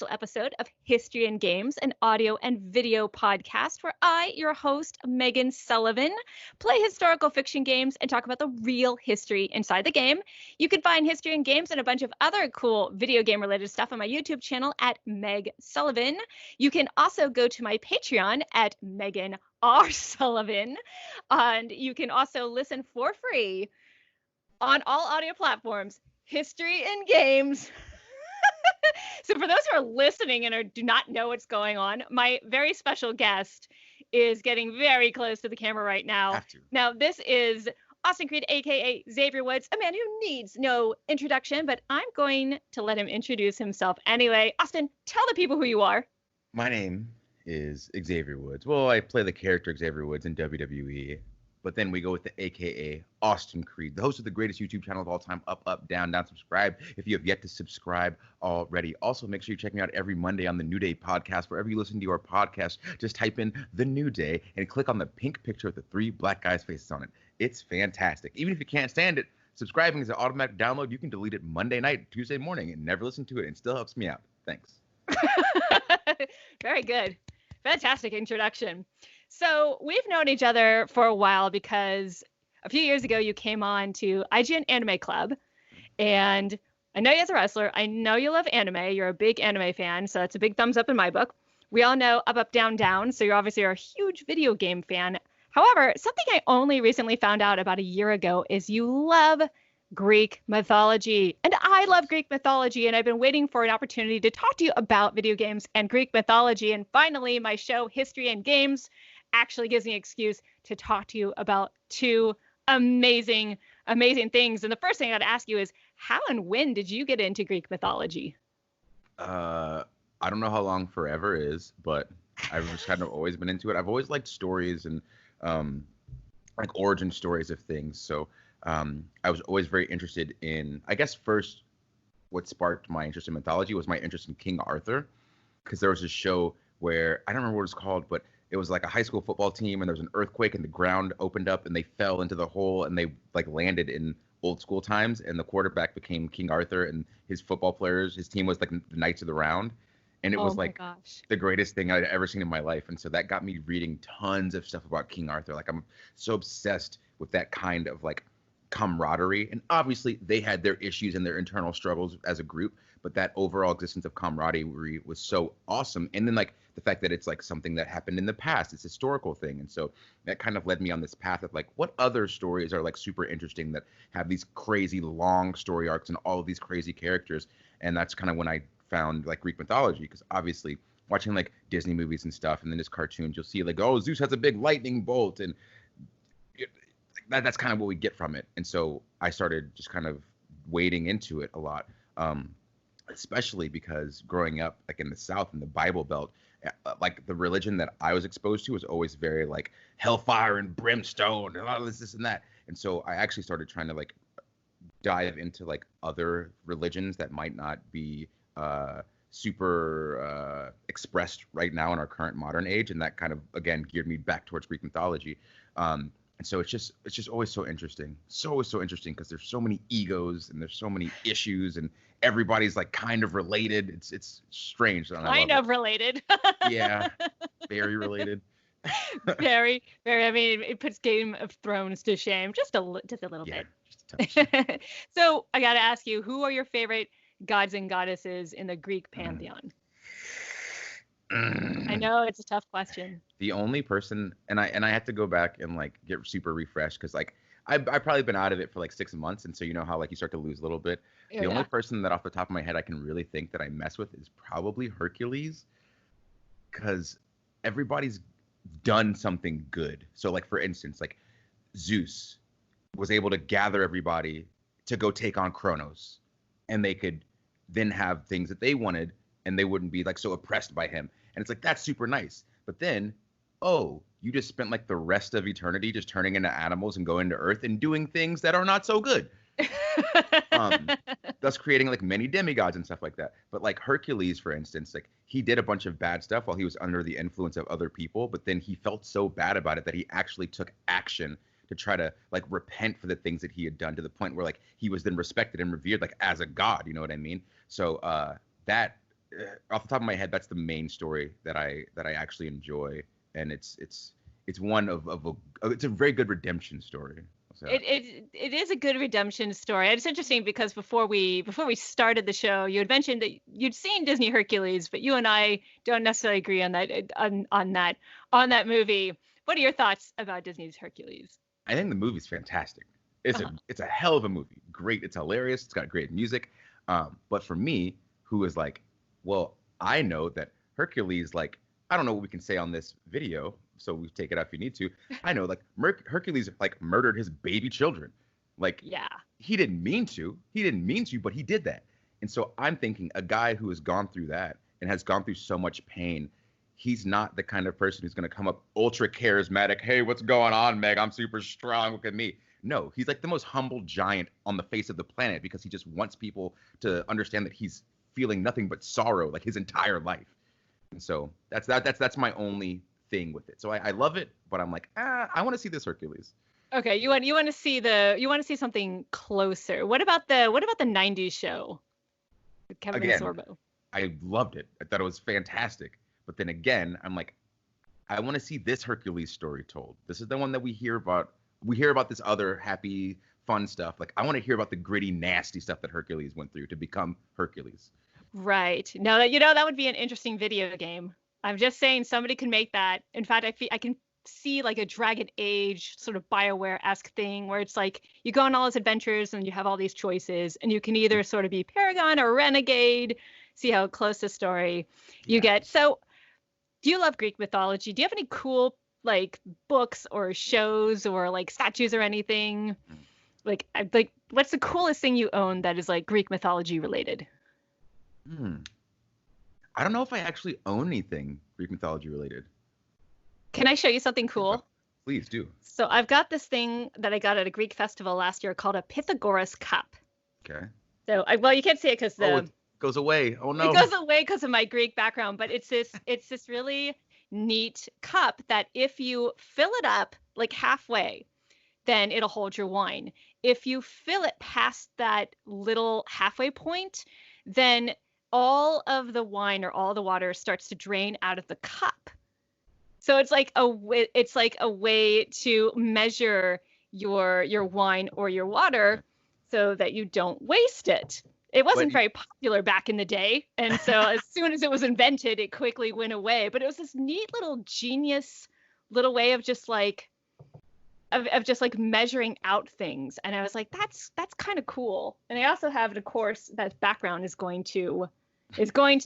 episode of History and Games, an audio and video podcast where I, your host, Megan Sullivan, play historical fiction games and talk about the real history inside the game. You can find History and Games and a bunch of other cool video game related stuff on my YouTube channel at Meg Sullivan. You can also go to my Patreon at Megan R. Sullivan, and you can also listen for free on all audio platforms, History and Games. So for those who are listening and do not know what's going on, my very special guest is getting very close to the camera right now. Now, this is Austin Creed, aka Xavier Woods, a man who needs no introduction, but I'm going to let him introduce himself anyway. Austin, tell the people who you are. My name is Xavier Woods. Well, I play the character Xavier Woods in WWE. But then we go with the AKA Austin Creed, the host of the greatest YouTube channel of all time, Up, Up, Down, Down. Subscribe if you have yet to subscribe already. Also, make sure you check me out every Monday on the New Day podcast. Wherever you listen to your podcast, just type in The New Day and click on the pink picture with the 3 black guys' faces on it. It's fantastic. Even if you can't stand it, subscribing is an automatic download. You can delete it Monday night, Tuesday morning, and never listen to it. And still helps me out. Thanks. Very good. Fantastic introduction. So we've known each other for a while because a few years ago you came on to IGN Anime Club, and I know you as a wrestler. I know you love anime. You're a big anime fan, so that's a big thumbs up in my book. We all know Up, Up, Down, Down, so you're obviously a huge video game fan. However, something I only recently found out about a year ago is you love Greek mythology, and I love Greek mythology, and I've been waiting for an opportunity to talk to you about video games and Greek mythology, and finally my show History and Games actually gives me an excuse to talk to you about 2 amazing things. And the first thing I'd ask you is, how and when did you get into Greek mythology? I don't know how long forever is, but I've just kind of always been into it. I've always liked stories and like origin stories of things. So I was always very interested in, I guess first what sparked my interest in mythology was my interest in King Arthur, because there was a show where, I don't remember what it's called, but it was like a high school football team, and there was an earthquake and the ground opened up and they fell into the hole, and they like landed in old school times, and the quarterback became King Arthur, and his football players, his team was like the Knights of the Round. And it was like the greatest thing I'd ever seen in my life. And so that got me reading tons of stuff about King Arthur. Like, I'm so obsessed with that kind of like camaraderie. And obviously they had their issues and their internal struggles as a group, but that overall existence of camaraderie was so awesome. And then like the fact that it's like something that happened in the past, it's a historical thing. And so that kind of led me on this path of like, what other stories are like super interesting that have these crazy long story arcs and all of these crazy characters. And that's kind of when I found like Greek mythology, because obviously watching like Disney movies and stuff, and then just cartoons, you'll see like, oh, Zeus has a big lightning bolt, and that's kind of what we get from it. And so I started just kind of wading into it a lot, especially because growing up like in the South in the Bible Belt, like the religion that I was exposed to was always very like hellfire and brimstone and a lot of this and that. And so I actually started trying to like dive into like other religions that might not be super expressed right now in our current modern age, and that kind of again geared me back towards Greek mythology. And so it's just always so interesting, so interesting, because there's so many egos and there's so many issues, and everybody's like kind of related. It's strange. Kind of related. Yeah, very related. very. I mean, it puts Game of Thrones to shame just a little bit. Just a touch. So I got to ask you, who are your favorite gods and goddesses in the Greek pantheon? I know it's a tough question. The only person, and I had to go back and like get super refreshed, because like I've probably been out of it for like 6 months, and so you know how like you start to lose a little bit. The only person that off the top of my head I can really think that I mess with is probably Hercules, because everybody's done something good. So like for instance, like Zeus was able to gather everybody to go take on Kronos, and they could then have things that they wanted, and they wouldn't be like so oppressed by him. And it's like, that's super nice. But then, oh, you just spent like the rest of eternity just turning into animals and going to Earth and doing things that are not so good. Thus creating like many demigods and stuff like that. But like Hercules, for instance, like he did a bunch of bad stuff while he was under the influence of other people, but then he felt so bad about it that he actually took action to try to like repent for the things that he had done, to the point where like he was then respected and revered like as a god, you know what I mean? So that off the top of my head, that's the main story that I actually enjoy, and it's one of it's a very good redemption story. So. It is a good redemption story. It's interesting because before we started the show, you had mentioned that you'd seen Disney Hercules, but you and I don't necessarily agree on that movie. What are your thoughts about Disney's Hercules? I think the movie's fantastic. It's a hell of a movie. Great. It's hilarious. It's got great music. But for me, who is like, well, I know that Hercules, like, I don't know what we can say on this video, so we take it out if you need to. I know, like, Hercules, like, murdered his baby children. Like, yeah, he didn't mean to, but he did that. And so I'm thinking a guy who has gone through that and has gone through so much pain, he's not the kind of person who's going to come up ultra charismatic. Hey, what's going on, Meg? I'm super strong. Look at me. No, he's like the most humble giant on the face of the planet because he just wants people to understand that he's feeling nothing but sorrow like his entire life. And so that's my only thing with it. So I love it, but I'm like, I want to see this Hercules. Okay, you want to see something closer. What about the 90s show with Kevin and Sorbo? I loved it. I thought it was fantastic. But then again, I'm like, I want to see this Hercules story told. This is the one that we hear about. We hear about this other happy, fun stuff. Like, I want to hear about the gritty, nasty stuff that Hercules went through to become Hercules. Right. No, that would be an interesting video game. I'm just saying somebody can make that. In fact, I can see like a Dragon Age sort of BioWare-esque thing where it's like you go on all these adventures and you have all these choices and you can either sort of be Paragon or Renegade, see how close the story you get. So do you love Greek mythology? Do you have any cool like books or shows or like statues or anything? Like what's the coolest thing you own that is like Greek mythology related? I don't know if I actually own anything Greek mythology related. Can I show you something cool? Please do. So I've got this thing that I got at a Greek festival last year called a Pythagoras cup. Okay. So you can't see it because it goes away. Oh no. It goes away because of my Greek background, but it's this really neat cup that if you fill it up like halfway, then it'll hold your wine. If you fill it past that little halfway point, then all of the wine or all the water starts to drain out of the cup. So it's like a way to measure your wine or your water so that you don't waste it. It wasn't very popular back in the day, and so as soon as it was invented, it quickly went away. But it was this neat little genius little way of just like measuring out things, and I was like, that's kind of cool. And I also have, of course, that background is going to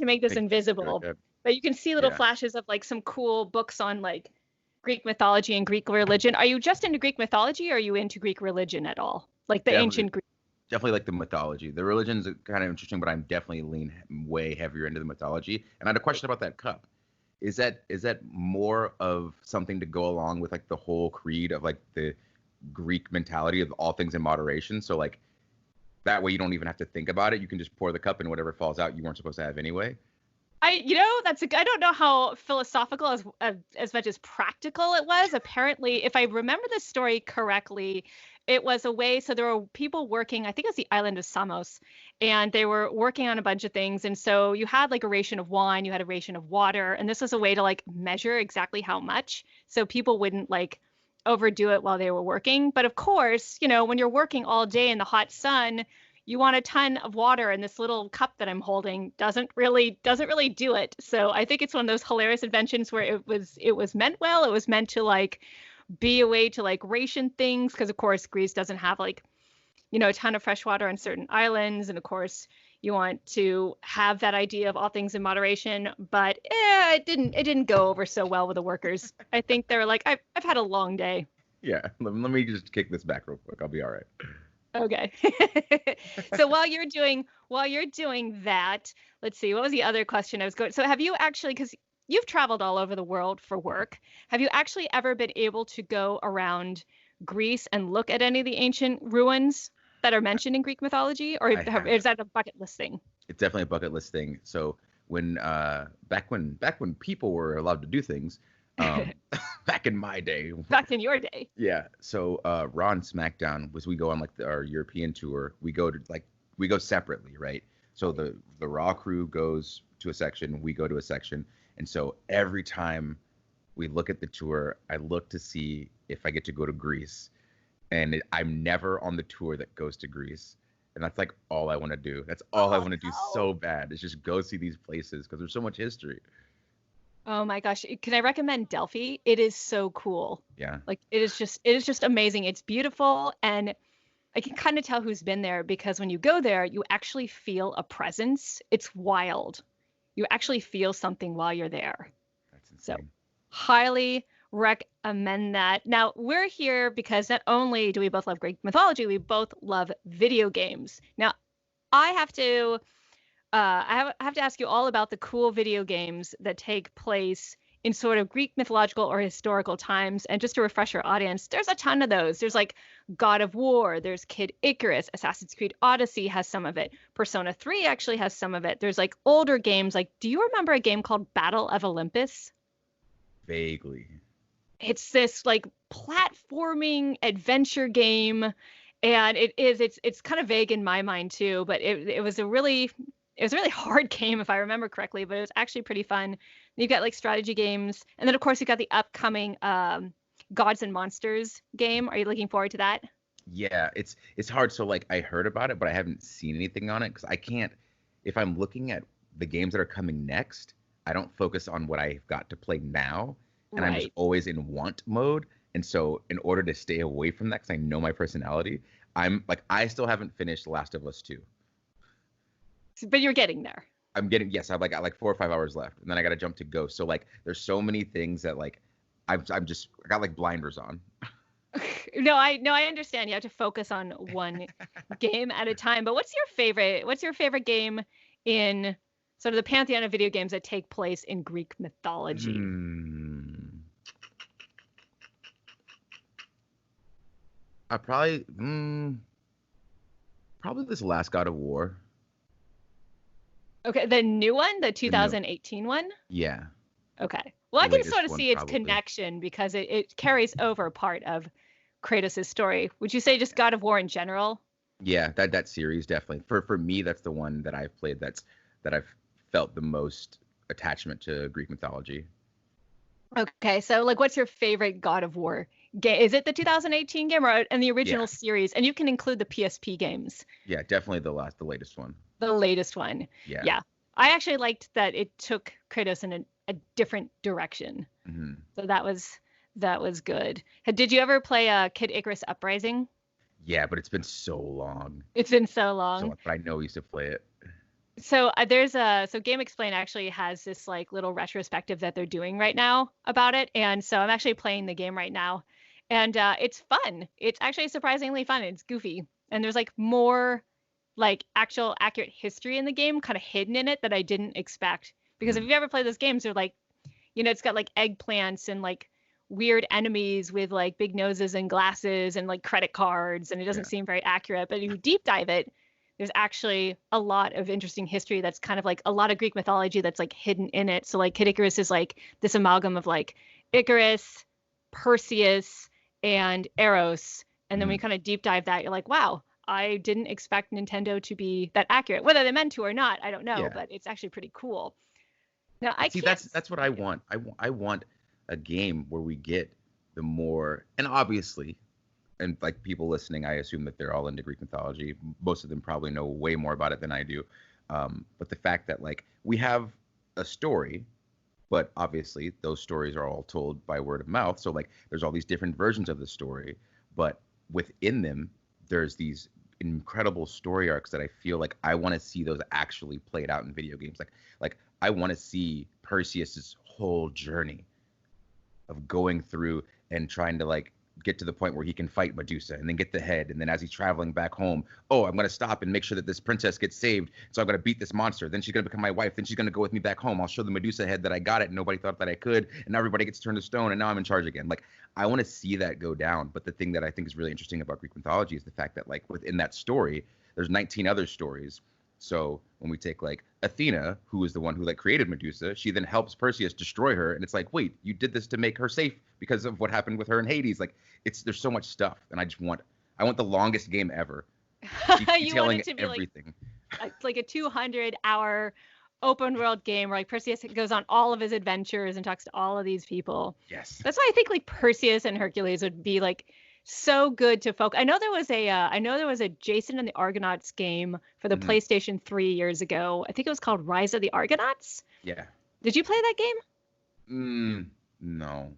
make this invisible, but you can see little flashes of like some cool books on like Greek mythology and Greek religion. Are you just into Greek mythology, or are you into Greek religion at all, like the ancient Greek? Definitely like the mythology. The religion's kind of interesting, but I'm definitely lean way heavier into the mythology. And I had a question about that cup. Is that more of something to go along with like the whole creed of like the Greek mentality of all things in moderation? So like that way you don't even have to think about it. You can just pour the cup and whatever falls out you weren't supposed to have anyway. I don't know how philosophical as much as practical it was. Apparently, if I remember the story correctly, it was a way. So there were people working, I think it was the island of Samos, and they were working on a bunch of things. And so you had like a ration of wine, you had a ration of water, and this was a way to like measure exactly how much. So people wouldn't like overdo it while they were working. But of course, when you're working all day in the hot sun, you want a ton of water, and this little cup that I'm holding doesn't really do it. So I think it's one of those hilarious inventions where it was meant well. It was meant to like be a way to like ration things, because of course Greece doesn't have like a ton of fresh water on certain islands, and of course you want to have that idea of all things in moderation. But it didn't go over so well with the workers. I think they were like, I've had a long day. Yeah, let me just kick this back real quick. I'll be all right. Okay. So while you're doing that, let's see, what was the other question I was going? So have you actually, because you've traveled all over the world for work, have you actually ever been able to go around Greece and look at any of the ancient ruins that are mentioned in Greek mythology, or is that a bucket list thing? It's definitely a bucket list thing. So when back when people were allowed to do things, back in my day. Back in your day. Yeah. So Raw and SmackDown was, we go on like our European tour. We go separately, right? So the Raw crew goes to a section, we go to a section. And so every time we look at the tour, I look to see if I get to go to Greece. And I'm never on the tour that goes to Greece. And that's like all I want to do. That's all I want to do so bad, is just go see these places because there's so much history. Oh my gosh. Can I recommend Delphi? It is so cool. Yeah. Like it is just amazing. It's beautiful, and I can kind of tell who's been there because when you go there, you actually feel a presence. It's wild. You actually feel something while you're there. That's insane. So highly recommend that. Now, we're here because not only do we both love Greek mythology, we both love video games. Now, I have to ask you all about the cool video games that take place in sort of Greek mythological or historical times. And just to refresh our audience, there's a ton of those. There's like God of War, there's Kid Icarus, Assassin's Creed Odyssey has some of it. Persona 3 actually has some of it. There's like older games. Like, do you remember a game called Battle of Olympus? Vaguely. It's this like platforming adventure game. And it's kind of vague in my mind too, but it was a really hard game if I remember correctly, but it was actually pretty fun. You've got like strategy games, and then of course you've got the upcoming Gods and Monsters game. Are you looking forward to that? Yeah, it's hard. So like I heard about it, but I haven't seen anything on it because I can't. If I'm looking at the games that are coming next, I don't focus on what I've got to play now, and I'm just always in want mode. And so in order to stay away from that, because I know my personality, I'm like I still haven't finished Last of Us 2. But you're getting there. Yes, I've like got like 4 or 5 hours left, and then I got to jump to Ghost. So like, there's so many things that like, I got like blinders on. No, I understand. You have to focus on one game at a time. But what's your favorite game in sort of the pantheon of video games that take place in Greek mythology? I probably this last God of War. Okay, the new one, the 2018 one? Yeah. Okay. Well, I can sort of see its connection because it carries over part of Kratos' story. Would you say just God of War in general? Yeah, that series definitely. For me, that's the one that I've played that I've felt the most attachment to Greek mythology. Okay, so like what's your favorite God of War game? Is it the 2018 game or in the original series? And you can include the PSP games. Yeah, definitely the latest one. The latest one. Yeah. I actually liked that it took Kratos in a different direction. Mm-hmm. So that was good. Did you ever play Kid Icarus Uprising? Yeah, but it's been so long. It's been so long. But I know we used to play it. So so Game Explain actually has this like little retrospective that they're doing right now about it, and so I'm actually playing the game right now, and it's fun. It's actually surprisingly fun. It's goofy, and there's like more like actual accurate history in the game kind of hidden in it that I didn't expect. Because if you've ever played those games, they're like, it's got like eggplants and like weird enemies with like big noses and glasses and like credit cards, and it doesn't seem very accurate. But if you deep dive it, there's actually a lot of interesting history that's kind of like a lot of Greek mythology that's like hidden in it. So like Kid Icarus is like this amalgam of like Icarus, Perseus, and Eros. And then when you kind of deep dive that, you're like, wow, I didn't expect Nintendo to be that accurate. Whether they meant to or not, I don't know, but it's actually pretty cool. Now that's what I want. I want a game where we get the more, and obviously, and like people listening, I assume that they're all into Greek mythology. Most of them probably know way more about it than I do. But the fact that like we have a story, but obviously those stories are all told by word of mouth. So like there's all these different versions of the story, but within them, there's these incredible story arcs that I feel like I want to see those actually played out in video games. Like I want to see Perseus's whole journey of going through and trying to like get to the point where he can fight Medusa and then get the head. And then as he's traveling back home, I'm going to stop and make sure that this princess gets saved. So I'm going to beat this monster. Then she's going to become my wife. Then she's going to go with me back home. I'll show the Medusa head that I got it and nobody thought that I could. And now everybody gets turned to stone and now I'm in charge again. Like I want to see that go down. But the thing that I think is really interesting about Greek mythology is the fact that like within that story, there's 19 other stories. So when we take like Athena, who is the one who like created Medusa, she then helps Perseus destroy her. And it's like, wait, you did this to make her safe because of what happened with her in Hades. Like there's so much stuff. And I want the longest game ever. You want it to be everything. like a 200-hour open world game where like Perseus goes on all of his adventures and talks to all of these people. Yes. That's why I think like Perseus and Hercules would be like so good to focus. I know there was a Jason and the Argonauts game for the Hmm. PlayStation 3 years ago. I think it was called Rise of the Argonauts. Yeah. Did you play that game? No.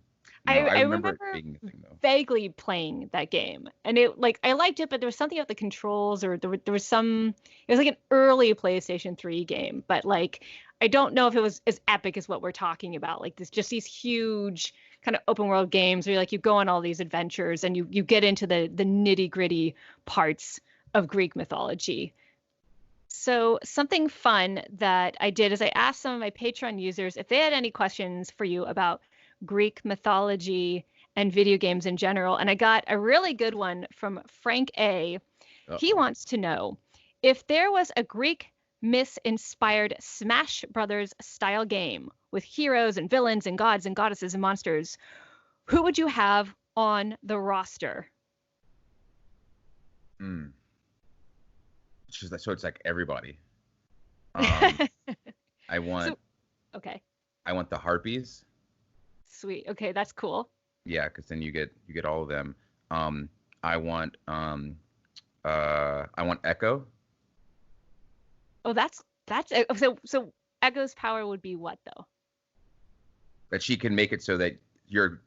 I, No, I I remember it remember being a thing though. vaguely playing that game, and it like I liked it, but there was something about the controls, or there was some. It was like an early PlayStation 3 game, but like I don't know if it was as epic as what we're talking about. Like this, just these huge kind of open world games where like you go on all these adventures and you get into the nitty gritty parts of Greek mythology. So something fun that I did is I asked some of my Patreon users if they had any questions for you about Greek mythology and video games in general. And I got a really good one from Frank A. He Uh-oh. wants to know if there was a Greek myth-inspired Smash Brothers style game with heroes and villains and gods and goddesses and monsters, who would you have on the roster? Mm. So it's like everybody. Um, I want So, okay, I want the harpies. sweet. Okay, that's cool. Yeah, because then you get all of them. Um, I want I want Echo. Oh, that's so Echo's power would be what though? That she can make it so that your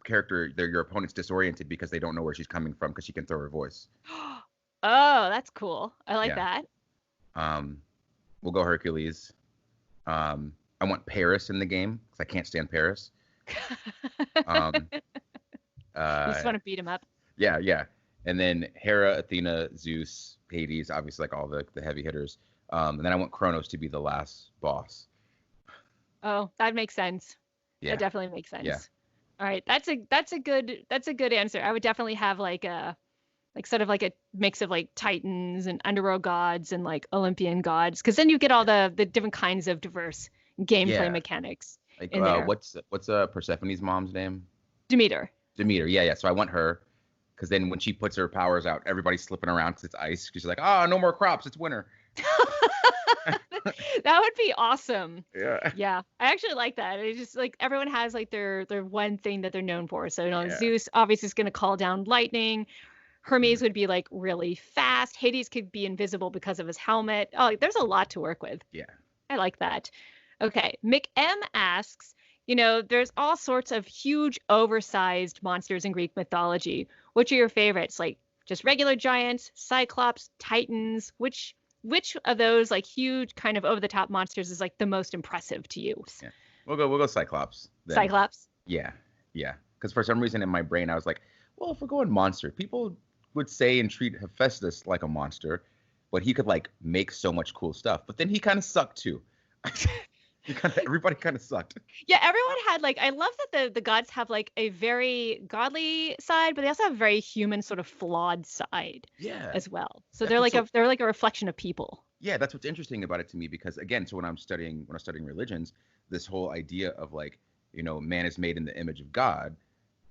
opponent's disoriented because they don't know where she's coming from because she can throw her voice. Oh, that's cool. I like Yeah. that. Um, we'll go Hercules. I want Paris in the game because I can't stand Paris. Um, You just uh, want to beat him up. yeah, yeah. And then Hera, Athena, Zeus, Hades, obviously like all the heavy hitters. And then I want Kronos to be the last boss. Oh, that makes sense. That Yeah, definitely makes sense. yeah, All right, that's a good answer. I would definitely have like sort of like a mix of like Titans and underworld gods and like Olympian gods, because then you get all yeah, the different kinds of diverse gameplay yeah. mechanics Like in there. what's Persephone's mom's name? Demeter. Demeter. Yeah, yeah. So I want her because then when she puts her powers out, everybody's slipping around because it's ice. She's like, ah, no more crops. It's winter. That would be awesome. Yeah. Yeah, I actually like that. It's just like everyone has like their one thing that they're known for. So, Yeah. Zeus obviously is going to call down lightning. Mhm. Hermes would be like really fast. Hades could be invisible because of his helmet. Oh, like, there's a lot to work with. Yeah. I like that. Okay, Mick M asks, there's all sorts of huge, oversized monsters in Greek mythology. Which are your favorites? Like just regular giants, cyclops, titans? Which of those like huge kind of over the top monsters is like the most impressive to you? Yeah. We'll go Cyclops then. Cyclops. Yeah. Yeah. Because for some reason in my brain I was like, well, if we're going monster, people would say and treat Hephaestus like a monster, but he could like make so much cool stuff. But then he kind of sucked too. Everybody kind of sucked. Yeah, everyone had like I love that the gods have like a very godly side, but they also have a very human sort of flawed side Yeah. as well. So That's what's so they're like a reflection of people. yeah, that's what's interesting about it to me because again, so when I'm studying religions, this whole idea of like, man is made in the image of God.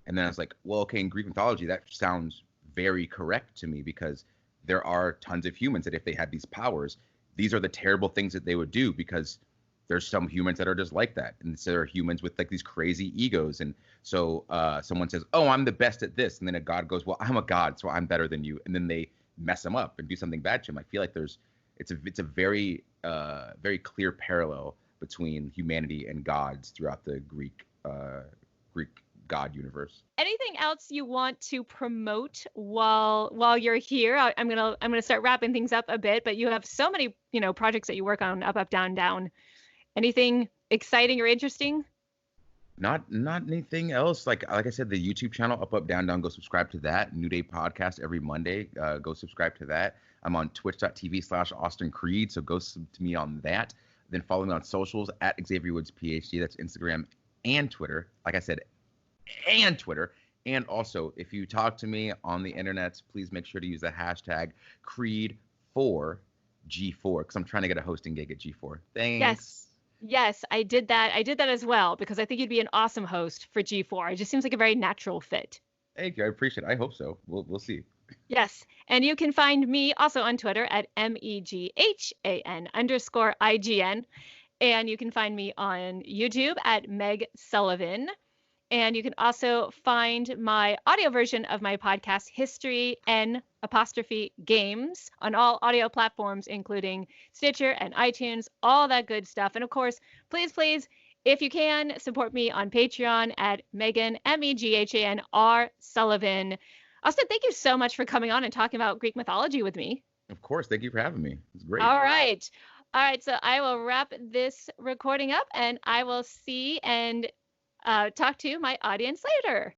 And then I was like, well, okay, in Greek mythology, that sounds very correct to me because there are tons of humans that if they had these powers, these are the terrible things that they would do because there's some humans that are just like that. And so there are humans with like these crazy egos. And so someone says, oh, I'm the best at this. And then a god goes, well, I'm a god, so I'm better than you. And then they mess him up and do something bad to him. I feel like it's a very, very clear parallel between humanity and gods throughout the Greek god universe. Anything else you want to promote while you're here? I'm gonna start wrapping things up a bit, but you have so many projects that you work on, up, down, down. Anything exciting or interesting? Not anything else. Like I said, the YouTube channel Up Up Down Down. Go subscribe to that. New Day podcast every Monday. Go subscribe to that. I'm on Twitch.tv/Austin Creed. So go sub to me on that. Then follow me on socials at Xavier Woods PhD. That's Instagram and Twitter. Like I said, and Twitter. And also, if you talk to me on the internet, please make sure to use the hashtag Creed4G4 because I'm trying to get a hosting gig at G4. Thanks. Yes, I did that. I did that as well because I think you'd be an awesome host for G4. It just seems like a very natural fit. Thank you. I appreciate it. I hope so. We'll see. Yes. And you can find me also on Twitter at MEGHAN_IGN. And you can find me on YouTube at Meg Sullivan. And you can also find my audio version of my podcast, History N apostrophe Games, on all audio platforms, including Stitcher and iTunes, all that good stuff. And of course, please, if you can, support me on Patreon at Meghan, Meghanr Sullivan. Austin, thank you so much for coming on and talking about Greek mythology with me. Of course. Thank you for having me. It's great. All right. All right. So I will wrap this recording up and I will see and talk to my audience later.